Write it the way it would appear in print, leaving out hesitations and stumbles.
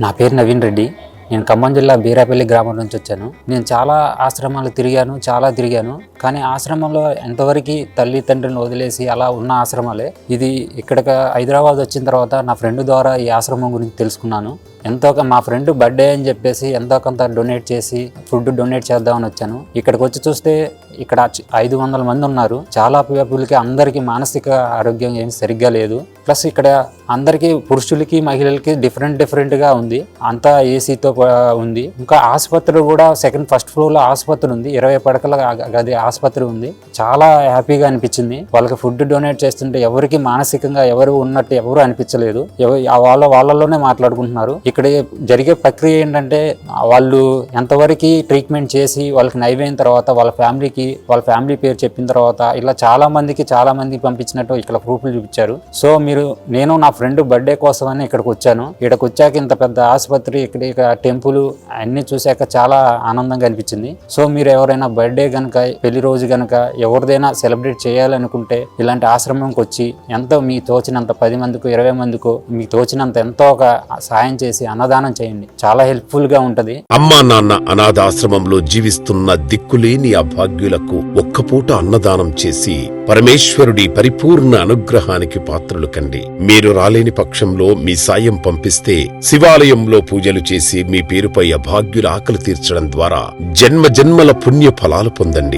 నా పేరు నవీన్ రెడ్డి. నేను ఖమ్మం జిల్లా బీరాపల్లి గ్రామం నుంచి వచ్చాను. నేను చాలా ఆశ్రమాలు తిరిగాను. కానీ ఆశ్రమంలో ఎంతవరకు తల్లి తండ్రిని వదిలేసి అలా ఉన్న ఆశ్రమాలే. ఇది ఇక్కడికి హైదరాబాద్ వచ్చిన తర్వాత నా ఫ్రెండ్ ద్వారా ఈ ఆశ్రమం గురించి తెలుసుకున్నాను. మా ఫ్రెండ్ బర్త్డే అని చెప్పేసి ఎంతో కొంత డొనేట్ చేసి ఫుడ్ డొనేట్ చేద్దామని వచ్చాను. ఇక్కడికి వచ్చి చూస్తే ఇక్కడ 500 మంది ఉన్నారు. చాలా పీపుల్కి అందరికీ మానసిక ఆరోగ్యం ఏం సరిగ్గా లేదు. ప్లస్ ఇక్కడ అందరికీ పురుషులకి మహిళలకి డిఫరెంట్గా ఉంది. అంతా ఏసీతో ఉంది. ఇంకా ఆసుపత్రి కూడా ఫస్ట్ ఫ్లోర్లో ఆసుపత్రి ఉంది. 20 పడకల గది ఆసుపత్రి ఉంది. చాలా హ్యాపీగా అనిపించింది. వాళ్ళకి ఫుడ్ డొనేట్ చేస్తుంటే ఎవరికి మానసికంగా ఎవరు ఉన్నట్టు ఎవరు అనిపించలేదు. వాళ్ళలోనే మాట్లాడుకుంటున్నారు. ఇక్కడ జరిగే ప్రక్రియ ఏంటంటే వాళ్ళు ఎంతవరకు ట్రీట్మెంట్ చేసి వాళ్ళకి నయమైన తర్వాత వాళ్ళ ఫ్యామిలీ పేరు చెప్పిన తర్వాత ఇలా చాలా మందికి పంపించినట్టు ఇక్కడ ప్రూఫ్లు చూపించారు. సో నేను నా ఫ్రెండ్ బర్త్డే కోసం అని ఇక్కడికి వచ్చాను. ఇక్కడికి వచ్చాక ఇంత పెద్ద ఆసుపత్రి, ఇక్కడ టెంపుల్ అన్ని చూశాక చాలా ఆనందంగా అనిపించింది. సో మీరు ఎవరైనా బర్త్డే గనక, పెళ్లి రోజు గనక ఎవరిదైనా సెలబ్రేట్ చేయాలనుకుంటే ఇలాంటి ఆశ్రమంకి వచ్చి ఎంతో మీ తోచినంత 10 మందికో 20 మందికో మీకు తోచినంత ఎంతో ఒక సాయం చేసి అన్నదానం చేయండి. చాలా హెల్ప్ఫుల్ గా ఉంటది. అమ్మా నాన్న అనాథాశ్రమంలో జీవిస్తున్న దిక్కులేని అభాగ్యులకు ఒక్కపూట అన్నదానం చేసి పరమేశ్వరుడి పరిపూర్ణ అనుగ్రహానికి పాత్రులు కండి. మీరు రాలేని పక్షంలో మీ సాయం పంపిస్తే శివాలయంలో పూజలు చేసి మీ పేరుపై అభాగ్యుల ఆకలి తీర్చడం ద్వారా జన్మ జన్మల పుణ్య ఫలాలు పొందండి.